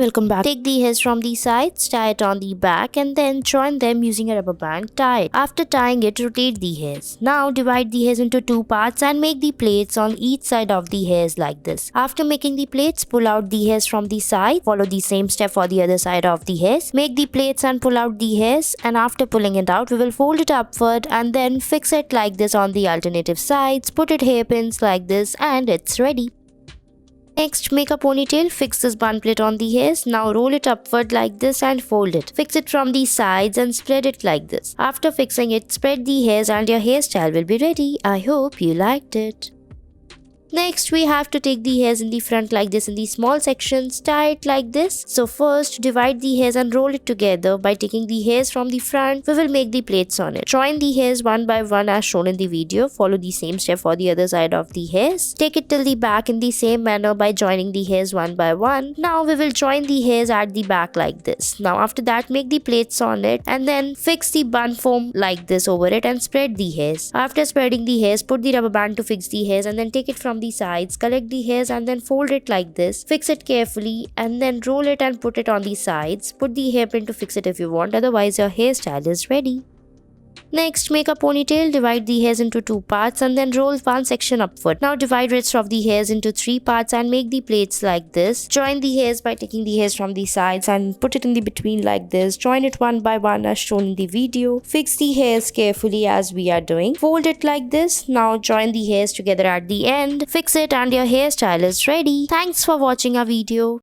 welcome back. Take the hairs from the sides, tie it on the back and then join them using a rubber band. Tie it. After tying it, rotate the hairs. Now divide the hairs into two parts and make the plaits on each side of the hairs like this. After making the plaits, pull out the hairs from the side. Follow the same step for the other side of the hairs. Make the plaits and pull out the hairs, and after pulling it out, we will fold it upward and then fix it like this on the alternative sides. Put it hairpins like this and it's ready. Next, make a ponytail. Fix this bun plate on the hairs. Now roll it upward like this and fold it. Fix it from the sides and spread it like this. After fixing it, spread the hairs and your hairstyle will be ready. I hope you liked it. Next, we have to take the hairs in the front like this in the small sections, tie it like this. So first, divide the hairs and roll it together. By taking the hairs from the front, we will make the plaits on it. Join the hairs one by one as shown in the video. Follow the same step for the other side of the hairs. Take it till the back in the same manner by joining the hairs one by one. Now we will join the hairs at the back like this. Now after that, make the plaits on it and then fix the bun foam like this over it and spread the hairs. After spreading the hairs, put the rubber band to fix the hairs and then take it from the sides, collect the hairs and then fold it like this. Fix it carefully and then roll it and put it on the sides. Put the hairpin to fix it if you want, otherwise your hairstyle is ready. Next, make a ponytail. Divide the hairs into two parts and then roll one section upward. Now divide rest of the hairs into three parts and make the plaits like this. Join the hairs by taking the hairs from the sides and put it in the between like this. Join it one by one as shown in the video. Fix the hairs carefully as we are doing. Fold it like this. Now join the hairs together at the end. Fix it and your hairstyle is ready. Thanks for watching our video.